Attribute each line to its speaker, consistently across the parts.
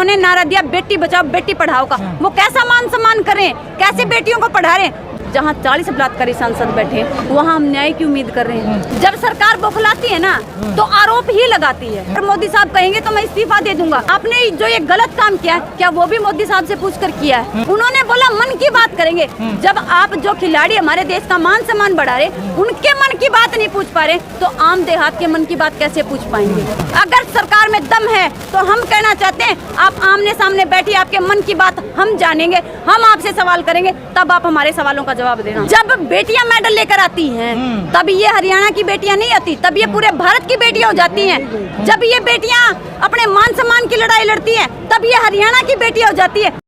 Speaker 1: उन्होंने नारा दिया बेटी बचाओ बेटी पढ़ाओ का, वो कैसा मान सम्मान करें, कैसे बेटियों को पढ़ा रहे हैं। जहाँ 40 बलात्कारी सांसद बैठे वहाँ हम न्याय की उम्मीद कर रहे हैं। जब सरकार बौखलाती है ना तो आरोप ही लगाती है। अगर मोदी साहब कहेंगे तो मैं इस्तीफा दे दूंगा। आपने जो ये गलत काम किया है क्या वो भी मोदी साहब से पूछकर किया है? उन्होंने बोला मन की बात करेंगे। जब आप जो खिलाड़ी हमारे देश का मान सम्मान बढ़ा रहे उनके मन की बात नहीं पूछ पा रहे तो आम देहात के मन की बात कैसे पूछ पाएंगे? अगर सरकार में दम है तो हम कहना चाहते हैं आप आमने सामने बैठिए, आपके मन की बात हम जानेंगे, हम आपसे सवाल करेंगे, तब आप हमारे सवालों का जवाब देना। जब बेटियां मेडल लेकर आती हैं तब ये हरियाणा की बेटियां नहीं आती, तब ये पूरे भारत की बेटियां हो जाती हैं। जब ये बेटियां अपने मान सम्मान की लड़ाई लड़ती हैं तब ये हरियाणा की बेटियां हो जाती है।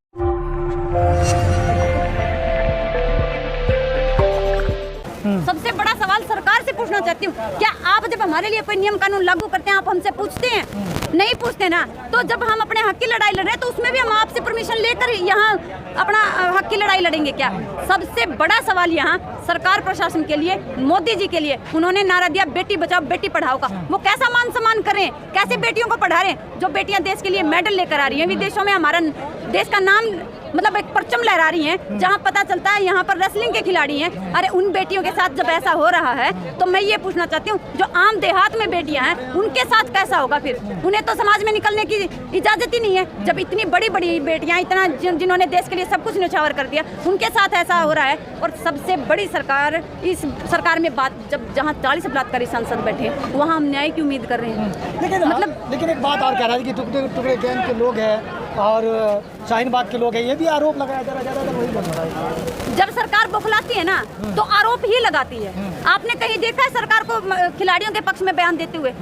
Speaker 1: सबसे बड़ा सवाल सरकार से पूछना चाहती हूँ, क्या आप जब हमारे लिए कोई नियम कानून लागू करते हैं आप हमसे पूछते हैं? नहीं पूछते ना। तो जब हम अपने हक की लड़ाई लड़ रहे हैं तो उसमें भी हम आपसे परमिशन लेकर यहाँ अपना हक की लड़ाई लड़ेंगे क्या? सबसे बड़ा सवाल यहाँ सरकार प्रशासन के लिए, मोदी जी के लिए, उन्होंने नारा दिया बेटी बचाओ बेटी पढ़ाओ का, वो कैसा मान सम्मान करें, कैसे बेटियों को पढ़ा रहे हैं? जो बेटियां देश के लिए मेडल लेकर आ रही हैं, विदेशों में हमारा देश का नाम मतलब एक परचम लहरा रही हैं, जहां पता चलता है यहाँ पर रेसलिंग के खिलाड़ी हैं। अरे उन बेटियों के साथ जब ऐसा हो रहा है तो मैं ये पूछना चाहती हूँ जो आम देहात में बेटियां हैं उनके साथ कैसा होगा? फिर उन्हें तो समाज में निकलने की इजाजत ही नहीं है। जब इतनी बड़ी बड़ी बेटियां इतना जिन्होंने देश के लिए सब कुछ न्यौछावर कर दिया उनके साथ ऐसा हो रहा है। और सबसे बड़ी सरकार, इस सरकार में बात, जब जहाँ 40 बलात्कारी सांसद बैठे वहाँ हम न्याय की उम्मीद कर रहे हैं।
Speaker 2: लेकिन एक बात और कह रहा है कि टुकड़े टुकड़े गैंग के लोग हैं और शाहीनबाग के लोग हैं, ये भी आरोप लगाया जा रहा है। वही बोल रहा है
Speaker 1: जब सरकार बौखलाती है ना तो आरोप ही लगाती है। आपने कहीं देखा है सरकार को खिलाड़ियों के पक्ष में बयान देते हुए?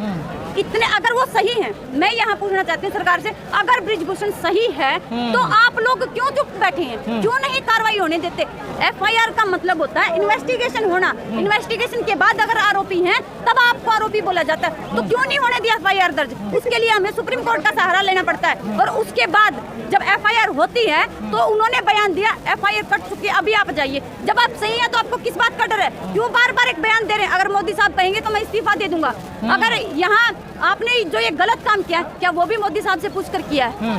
Speaker 1: इतने अगर वो सही हैं, मैं यहाँ पूछना चाहती हूँ सरकार से, अगर बृजभूषण सही है तो आप लोग क्यों चुप बैठे हैं? क्यों नहीं कार्रवाई होने देते? FIR का मतलब होता है इन्वेस्टिगेशन होना। इन्वेस्टिगेशन के बाद अगर आरोपी हैं तब आपको आरोपी बोला जाता है। तो क्यों नहीं होने दिया FIR दर्ज? उसके लिए हमें सुप्रीम कोर्ट का सहारा लेना पड़ता है। और उसके बाद जब FIR होती है तो उन्होंने बयान दिया FIR कट चुकी है, अभी आप जाइए। जब आप सही है तो आपको किस बात का डर है? क्यों बार बार एक बयान दे रहे हैं? अगर मोदी साहब कहेंगे तो मैं इस्तीफा दे दूंगा। अगर यहाँ आपने जो ये गलत काम किया क्या वो भी मोदी साहब से पूछकर किया है?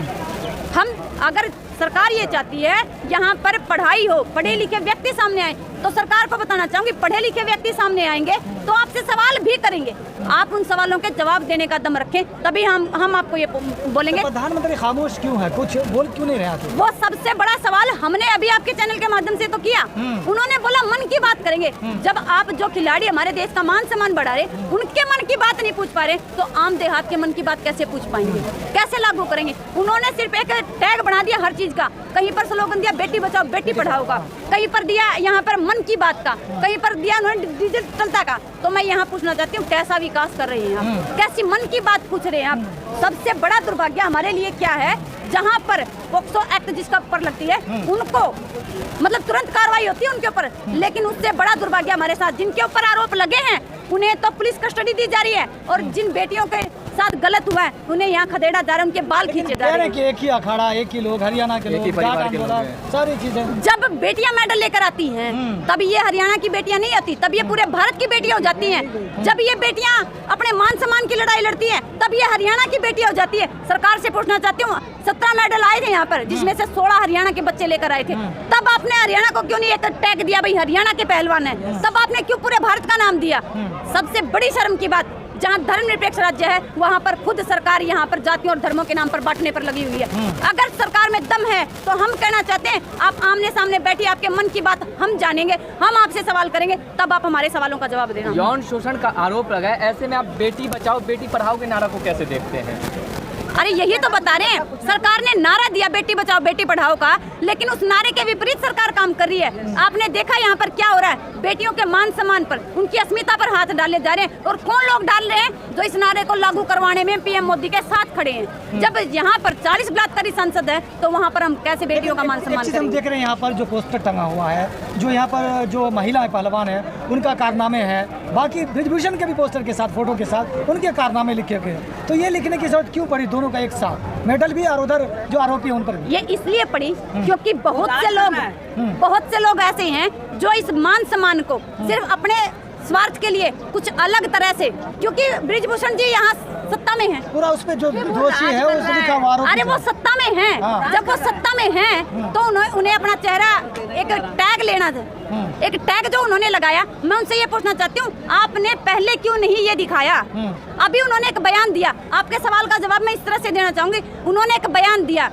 Speaker 1: हम अगर सरकार ये चाहती है यहाँ पर पढ़ाई हो, पढ़े लिखे व्यक्ति सामने आए, तो सरकार को बताना चाहूंगी पढ़े लिखे व्यक्ति सामने आएंगे तो आपसे सवाल भी करेंगे। आप उन सवालों के जवाब देने का दम रखें तभी हम आपको ये बोलेंगे।
Speaker 2: तो प्रधानमंत्री खामोश क्यों है, कुछ बोल क्यों नहीं रहा?
Speaker 1: वो सबसे बड़ा सवाल हमने अभी आपके चैनल के माध्यम से तो किया। उन्होंने बोला मन की बात करेंगे। जब आप जो खिलाड़ी हमारे देश का मान सम्मान बढ़ा रहे उनके मन की बात नहीं पूछ पा रहे तो आम देहात के मन की बात कैसे पूछ पाएंगे, कैसे लागू करेंगे? उन्होंने सिर्फ एक टैग बना दिया हर चीज का। कहीं पर स्लोगन दिया बेटी बचाओ बेटी पढ़ाओ का, कहीं पर दिया यहाँ पर मन की बात का, कहीं पर दिया उन्होंने डिजिटलता का। तो मैं यहाँ पूछना चाहती हूँ कैसा विकास कर रहे हैं आप, कैसी मन की बात पूछ रहे हैं आप? सबसे बड़ा दुर्भाग्य हमारे लिए क्या है, जहाँ पर पोक्सो एक्ट जिसका ऊपर लगती है उनको मतलब तुरंत कार्रवाई होती है उनके ऊपर, लेकिन उससे बड़ा दुर्भाग्य हमारे साथ जिनके ऊपर आरोप लगे हैं उन्हें तो पुलिस कस्टडी दी जा रही है और जिन बेटियों के साथ गलत हुआ है उन्हें यहाँ खदेड़ा जा रहा है, उनके बाल खींचे जा रहे हैं।
Speaker 2: एक ही अखाड़ा, एक ही लोग, हरियाणा के लोग, सारी चीजें।
Speaker 1: जब बेटियां मेडल लेकर आती हैं तब ये हरियाणा की बेटियां नहीं आती, तब ये पूरे भारत की बेटियां हो जाती हैं। जब ये बेटियां अपने मान सम्मान की लड़ाई लड़ती हैं तब ये हरियाणा की बेटियां हो जाती है। सरकार से पूछना चाहती हूँ 17 मेडल आए थे यहाँ पर जिसमें से 16 हरियाणा के बच्चे लेकर आए थे, तब आपने हरियाणा को क्यों नहीं एक टैग दिया भाई हरियाणा के पहलवान है? तब आपने क्यों पूरे भारत का नाम दिया? सबसे बड़ी शर्म की बात, जहाँ धर्मनिरपेक्ष राज्य है वहाँ पर खुद सरकार यहाँ पर जातियों और धर्मों के नाम पर बांटने पर लगी हुई है। अगर सरकार में दम है तो हम कहना चाहते हैं आप आमने सामने बैठिए, आपके मन की बात हम जानेंगे, हम आपसे सवाल करेंगे, तब आप हमारे सवालों का जवाब देना।
Speaker 3: यौन शोषण का आरोप लगा है, ऐसे में आप बेटी बचाओ बेटी पढ़ाओ के नारा को कैसे देखते हैं?
Speaker 1: अरे यही तो बता रहे हैं, सरकार ने नारा दिया बेटी बचाओ बेटी पढ़ाओ का, लेकिन उस नारे के विपरीत सरकार काम कर रही है। आपने देखा यहाँ पर क्या हो रहा है, बेटियों के मान सम्मान पर, उनकी अस्मिता पर हाथ डाले जा रहे हैं। और कौन लोग डाल रहे हैं? जो इस नारे को लागू करवाने में PM मोदी के साथ खड़े हैं। जब यहाँ पर 40 बलात्कारी सांसद है तो वहाँ पर हम कैसे बेटियों का मान सम्मान करेंगे?
Speaker 2: हम देख रहे हैं यहाँ पर जो पोस्टर टंगा हुआ है, जो यहाँ पर जो महिला पहलवान है उनका कारनामे है, बाकी बृजभूषण के भी पोस्टर के साथ फोटो के साथ उनके कारनामे लिखे गए। तो ये लिखने की जरूरत क्यों पड़ी? दोनों का एक साथ मेडल भी और उधर जो आरोपी है उन पर भी।
Speaker 1: ये इसलिए पड़ी क्योंकि बहुत से लोग ऐसे हैं जो इस मान सम्मान को सिर्फ अपने स्वार्थ के लिए कुछ अलग तरह से, क्योंकि बृजभूषण जी यहाँ सत्ता में है।
Speaker 2: पूरा उस पे जो दोषी है उसने लिखा हुआ आरोप।
Speaker 1: अरे वो सत्ता में है,
Speaker 2: हाँ।
Speaker 1: जब वो सत्ता में है तो उन्हें अपना चेहरा एक टैग लेना था, एक टैग जो उन्होंने लगाया। मैं उनसे ये पूछना चाहती हूँ, आपने पहले क्यों नहीं ये दिखाया? अभी उन्होंने एक बयान दिया, आपके सवाल का जवाब मैं इस तरह से देना चाहूंगी। उन्होंने एक बयान दिया,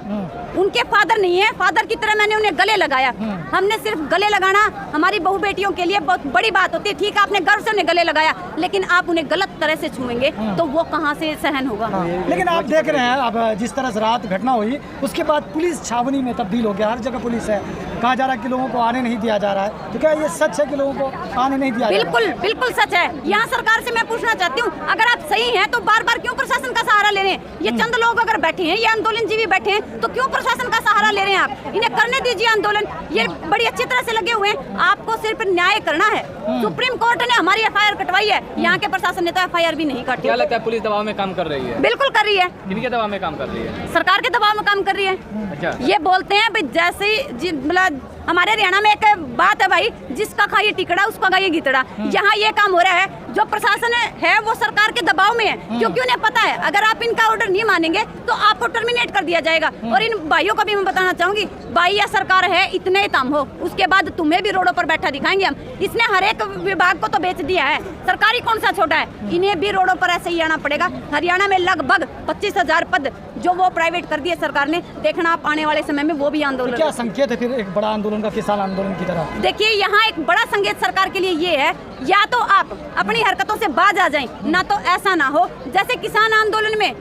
Speaker 1: उनके फादर नहीं है, फादर की तरह मैंने उन्हें गले लगाया। हमने सिर्फ गले लगाना हमारी बहू बेटियों के लिए बहुत बड़ी बात होती है, ठीक है, आपने गर्व से उन्हें गले लगाया, लेकिन आप उन्हें गलत तरह से छुएंगे तो वो कहाँ से सहन होगा?
Speaker 2: लेकिन आप देख रहे हैं अब जिस तरह से रात घटना हुई उसके बाद पुलिस छावनी में तब्दील हो गया, हर जगह पुलिस है। कहा जा रहा है कि लोगों को आने नहीं दिया जा रहा है, तो क्या ये सच है कि लोगों को आने नहीं दिया जा रहा है?
Speaker 1: बिल्कुल बिल्कुल सच है। यहाँ सरकार से मैं पूछना चाहती हूँ, अगर आप सही हैं तो बार बार क्यों प्रशासन का सहारा ले रहे हैं? ये चंद लोग अगर बैठे हैं, ये आंदोलन जीवी बैठे हैं, तो क्यों प्रशासन का सहारा ले रहे हैं आप? इन्हें करने दीजिए आंदोलन, ये बड़ी अच्छी तरह से लगे हुए हैं। आपको सिर्फ न्याय करना है। सुप्रीम कोर्ट ने हमारी FIR कटवाई है, यहाँ के प्रशासन ने तो FIR भी नहीं काटी।
Speaker 3: क्या लगता है पुलिस दबाव में काम कर रही है?
Speaker 1: बिल्कुल कर रही है।
Speaker 3: किनके दबाव में काम कर रही है?
Speaker 1: सरकार के दबाव में काम कर रही है।
Speaker 3: अच्छा।
Speaker 1: ये बोलते हैं भाई, जैसे ही मतलब हमारे हरियाणा में एक बात है भाई, जिसका खाइए टिकड़ा उसका खाइए गितड़ा। यहाँ ये काम हो रहा है, जो प्रशासन है वो सरकार के दबाव में है, क्योंकि उन्हें पता है अगर आप इनका ऑर्डर नहीं मानेंगे तो आपको टर्मिनेट कर दिया जाएगा। और इन भाइयों को भी मैं बताना चाहूंगी, भाई यह सरकार है, इतने ही तम हो, उसके बाद तुम्हें भी रोडों पर बैठा दिखाएंगे हम। इसने हर एक विभाग को तो बेच दिया है, सरकारी कौन सा छोटा है, इन्हें भी रोडों पर ऐसे ही आना पड़ेगा। हरियाणा में लगभग 25,000 पद जो वो प्राइवेट कर दिए सरकार ने, देखना आप आने वाले समय में वो भी आंदोलन।
Speaker 2: क्या संकेत है फिर एक बड़ा आंदोलन का, किसान आंदोलन की तरह?
Speaker 1: देखिए, यहाँ एक बड़ा संकेत सरकार के लिए ये है, या तो आप अपनी हरकतों से बाज आ जाएं, ना तो ऐसा ना हो जैसे किसान आंदोलन में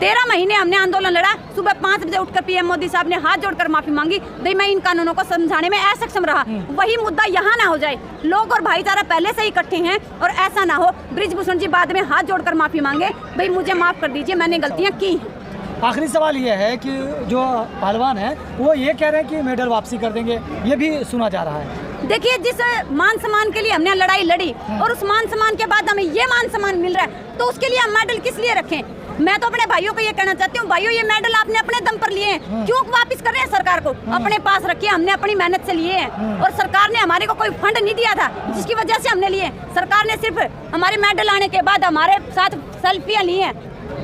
Speaker 1: 13 महीने हमने आंदोलन लड़ा। सुबह 5 बजे उठकर PM मोदी साहब ने हाथ जोड़कर माफी मांगी, भाई मैं इन कानूनों को समझाने में असक्षम रहा। वही मुद्दा यहाँ ना हो जाए, लोग और भाईचारा पहले से ही इकट्ठे हैं, और ऐसा ना हो बृजभूषण जी बाद में हाथ जोड़कर माफी मांगे, भाई मुझे माफ कर दीजिए, मैंने गलतियाँ की हैं।
Speaker 2: आखिरी सवाल ये है कि जो पहलवान है वो ये कह रहे हैं कि मेडल वापसी कर देंगे, ये भी सुना जा रहा है।
Speaker 1: देखिए, जिस मान सम्मान के लिए हमने लड़ाई लड़ी और उस मान सम्मान के बाद हमें ये मान सम्मान मिल रहा है, तो उसके लिए हम मेडल किस लिए रखें? मैं तो अपने भाइयों को ये कहना चाहती हूँ, भाइयों ये मेडल आपने अपने दम पर लिए हैं, क्यों वापस कर रहे हैं? सरकार को अपने पास रखिए, हमने अपनी मेहनत से लिए हैं, और सरकार ने हमारे को कोई फंड नहीं दिया था जिसकी वजह से हमने लिए। सरकार ने सिर्फ हमारे मेडल आने के बाद हमारे साथ सेल्फियाँ ली हैं,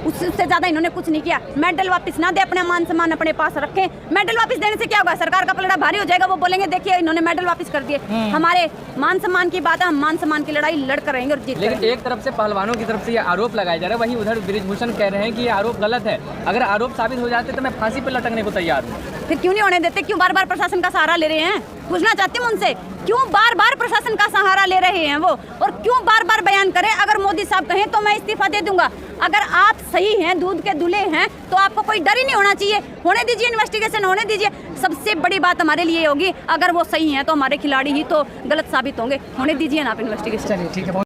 Speaker 1: उससे ज्यादा इन्होंने कुछ नहीं किया। मेडल वापस ना दे, अपना मान सम्मान अपने पास रखें। मेडल वापस देने से क्या होगा? सरकार का पलड़ा भारी हो जाएगा, वो बोलेंगे देखिए इन्होंने मेडल वापस कर दिए। हमारे मान सम्मान की बात है, हम मान सम्मान की लड़ाई लड़कर रहेंगे और जीत।
Speaker 3: लेकिन एक तरफ से पहलवानों की तरफ से ये आरोप लगाया जा रहा है, वहीं उधर बृजभूषण कह रहे हैं कि ये आरोप गलत है। अगर आरोप साबित हो जाते तो मैं फांसी पर लटकने को तैयार हूँ।
Speaker 1: फिर क्यों नहीं होने देते? क्यों बार बार प्रशासन का सहारा ले रहे हैं? पूछना चाहती हूँ उनसे, क्यों बार बार प्रशासन का सहारा ले रहे हैं वो, और क्यों बार बार बयान करें? अगर मोदी साहब कहें तो मैं इस्तीफा दे दूंगा। अगर आप सही हैं, दूध के दूल्हे हैं, तो आपको कोई डर ही नहीं होना चाहिए। होने दीजिए, इन्वेस्टिगेशन होने दीजिए। सबसे बड़ी बात हमारे लिए होगी, अगर वो सही हैं तो हमारे खिलाड़ी ही तो गलत साबित होंगे। होने दीजिए ना आप इन्वेस्टिगेशन।
Speaker 2: चलिए ठीक है।